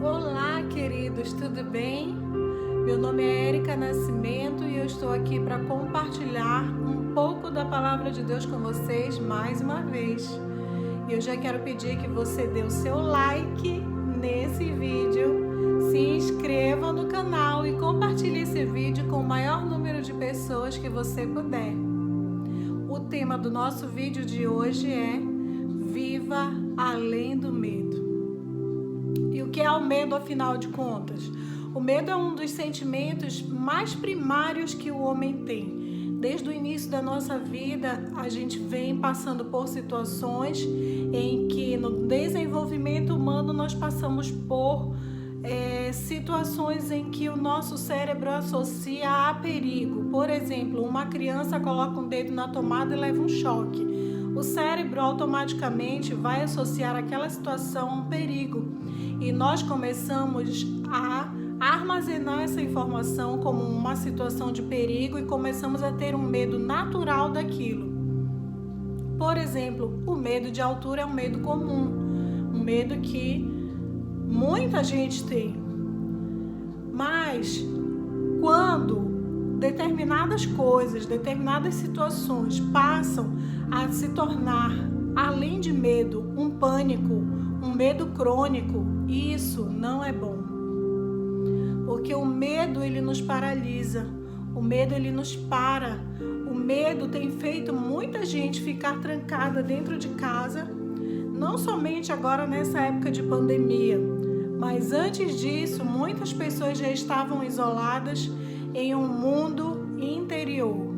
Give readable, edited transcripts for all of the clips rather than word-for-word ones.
Olá, queridos, tudo bem? Meu nome é Érica Nascimento e eu estou aqui para compartilhar um pouco da palavra de Deus com vocês mais uma vez. Eu já quero pedir que você dê o seu like nesse vídeo, se inscreva no canal e compartilhe esse vídeo com o maior número de pessoas que você puder. O tema do nosso vídeo de hoje é Viva Além do Medo. E o que é o medo, afinal de contas? O medo é um dos sentimentos mais primários que o homem tem. Desde o início da nossa vida, a gente vem passando por situações em que no desenvolvimento humano nós passamos por situações em que o nosso cérebro associa a perigo. Por exemplo, uma criança coloca um dedo na tomada e leva um choque. O cérebro automaticamente vai associar aquela situação a um perigo. E nós começamos a armazenar essa informação como uma situação de perigo e começamos a ter um medo natural daquilo. Por exemplo, o medo de altura é um medo comum, um medo que muita gente tem. Mas quando determinadas coisas, determinadas situações passam a se tornar, além de medo, um pânico, um medo crônico, isso não é bom. Porque o medo, ele nos paralisa, o medo, ele nos para. O medo tem feito muita gente ficar trancada dentro de casa, não somente agora nessa época de pandemia, mas antes disso, muitas pessoas já estavam isoladas em um mundo interior.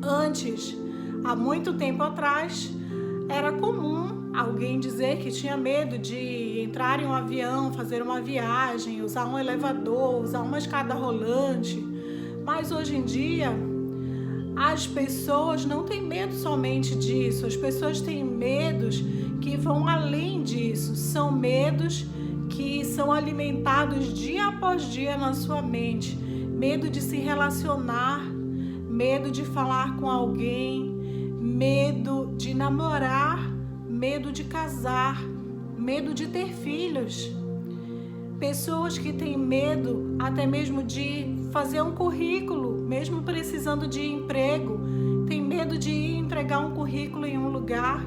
Antes, há muito tempo atrás, era comum alguém dizer que tinha medo de entrar em um avião, fazer uma viagem, usar um elevador, usar uma escada rolante. Mas hoje em dia, as pessoas não têm medo somente disso. As pessoas têm medos que vão além disso. São medos que são alimentados dia após dia na sua mente. Medo de se relacionar, medo de falar com alguém, medo de namorar, medo de casar, medo de ter filhos. Pessoas que têm medo até mesmo de fazer um currículo, mesmo precisando de emprego, tem medo de ir entregar um currículo em um lugar,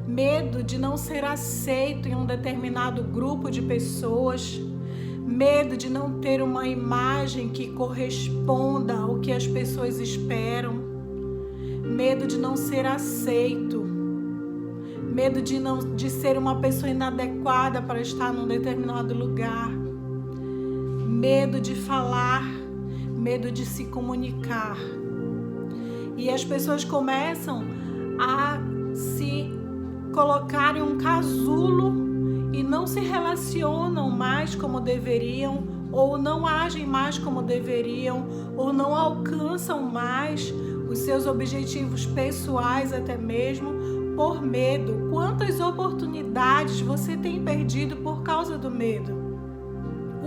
medo de não ser aceito em um determinado grupo de pessoas, medo de não ter uma imagem que corresponda ao que as pessoas esperam, medo de não ser aceito, medo de ser uma pessoa inadequada para estar num determinado lugar, medo de falar, medo de se comunicar. E as pessoas começam a se colocar em um casulo e não se relacionam mais como deveriam, ou não agem mais como deveriam, ou não alcançam mais os seus objetivos pessoais até mesmo, por medo. Quantas oportunidades você tem perdido por causa do medo?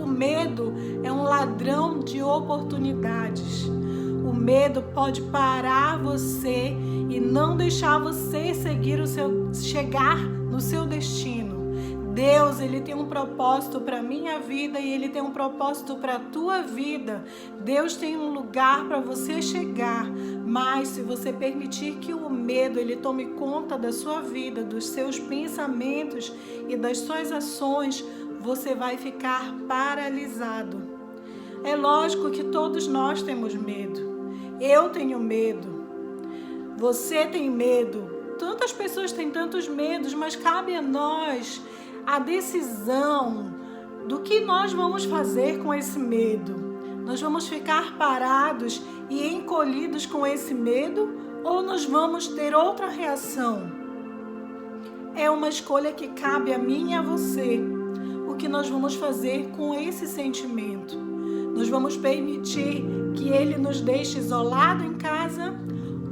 O medo é um ladrão de oportunidades. O medo pode parar você e não deixar você chegar no seu destino. Deus, ele tem um propósito para a minha vida e ele tem um propósito para a tua vida. Deus tem um lugar para você chegar, mas se você permitir que o medo ele tome conta da sua vida, dos seus pensamentos e das suas ações, você vai ficar paralisado. É lógico que todos nós temos medo. Eu tenho medo. Você tem medo. Tantas pessoas têm tantos medos, mas cabe a nós a decisão do que nós vamos fazer com esse medo. Nós vamos ficar parados e encolhidos com esse medo ou nós vamos ter outra reação? É uma escolha que cabe a mim e a você. O que nós vamos fazer com esse sentimento? Nós vamos permitir que ele nos deixe isolado em casa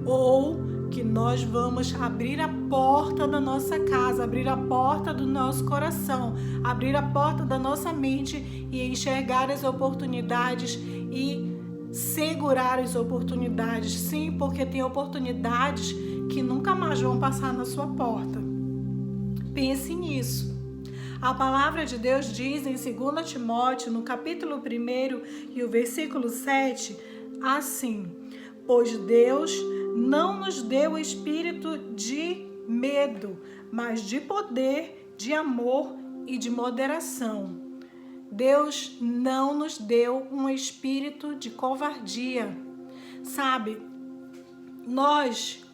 ou que nós vamos abrir a porta da nossa casa, abrir a porta do nosso coração, abrir a porta da nossa mente e enxergar as oportunidades e segurar as oportunidades. Sim, porque tem oportunidades que nunca mais vão passar na sua porta. Pense nisso. A palavra de Deus diz em 2 Timóteo, no capítulo 1 e o versículo 7, assim: pois Deus não nos deu espírito de medo, mas de poder, de amor e de moderação. Deus não nos deu um espírito de covardia. Sabe, nós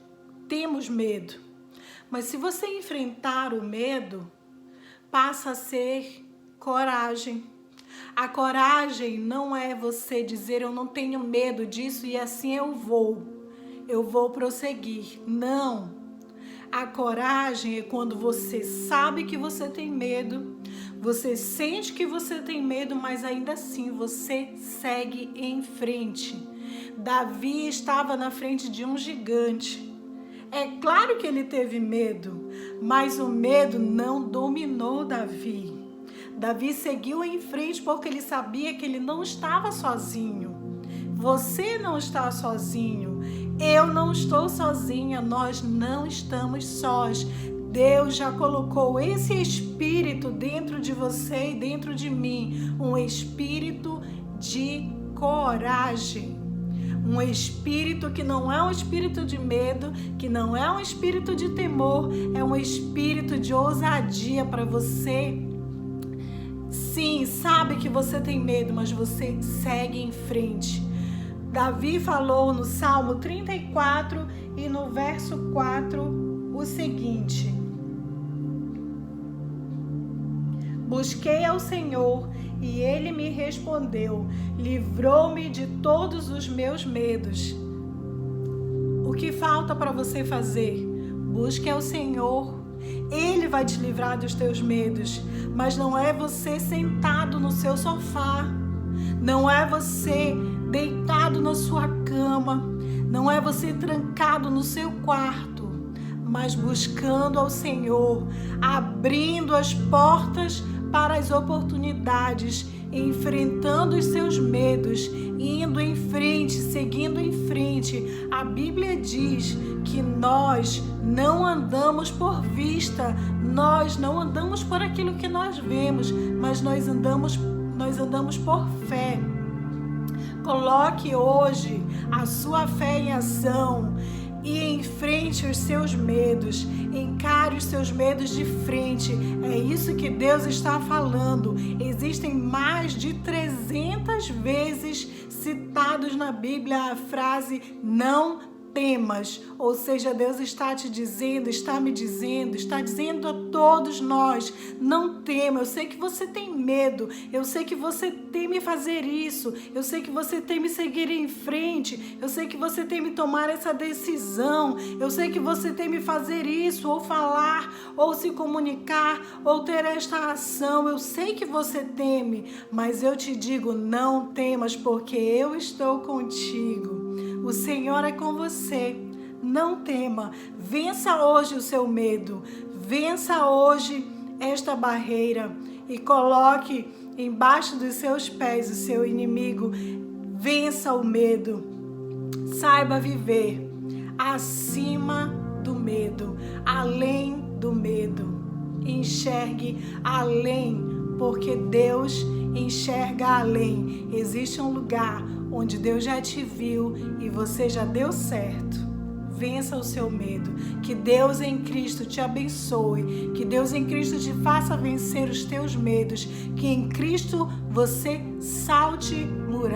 temos medo, mas se você enfrentar o medo, passa a ser coragem. A coragem não é você dizer eu não tenho medo disso e assim eu vou prosseguir. Não. A coragem é quando você sabe que você tem medo, você sente que você tem medo, mas ainda assim você segue em frente. Davi estava na frente de um gigante. É claro que ele teve medo, mas o medo não dominou Davi. Davi seguiu em frente porque ele sabia que ele não estava sozinho. Você não está sozinho. Eu não estou sozinha. Nós não estamos sós. Deus já colocou esse espírito dentro de você e dentro de mim. Um espírito de coragem. Um espírito que não é um espírito de medo, que não é um espírito de temor, é um espírito de ousadia para você. Sim, sabe que você tem medo, mas você segue em frente. Davi falou no Salmo 34 e no verso 4 o seguinte: busquei ao Senhor e Ele me respondeu, livrou-me de todos os meus medos. O que falta para você fazer? Busque ao Senhor. Ele vai te livrar dos teus medos, mas não é você sentado no seu sofá, não é você deitado na sua cama, não é você trancado no seu quarto, mas buscando ao Senhor, abrindo as portas para as oportunidades, enfrentando os seus medos, indo em frente, seguindo em frente. A Bíblia diz que nós não andamos por vista, nós não andamos por aquilo que nós vemos, mas nós andamos por fé. Coloque hoje a sua fé em ação e enfrente os seus medos, encare os seus medos de frente. É isso que Deus está falando. Existem mais de 300 vezes citados na Bíblia a frase não temas, ou seja, Deus está te dizendo, está me dizendo, está dizendo a todos nós, não tema. Eu sei que você tem medo, eu sei que você teme fazer isso, eu sei que você teme seguir em frente, eu sei que você teme tomar essa decisão, eu sei que você teme fazer isso, ou falar, ou se comunicar, ou ter esta ação, eu sei que você teme, mas eu te digo, não temas, porque eu estou contigo. O Senhor é com você, não tema, vença hoje o seu medo, vença hoje esta barreira e coloque embaixo dos seus pés o seu inimigo, vença o medo, saiba viver acima do medo, além do medo, enxergue além, porque Deus enxerga além. Existe um lugar onde Deus já te viu e você já deu certo. Vença o seu medo. Que Deus em Cristo te abençoe. Que Deus em Cristo te faça vencer os teus medos. Que em Cristo você salte muralhas.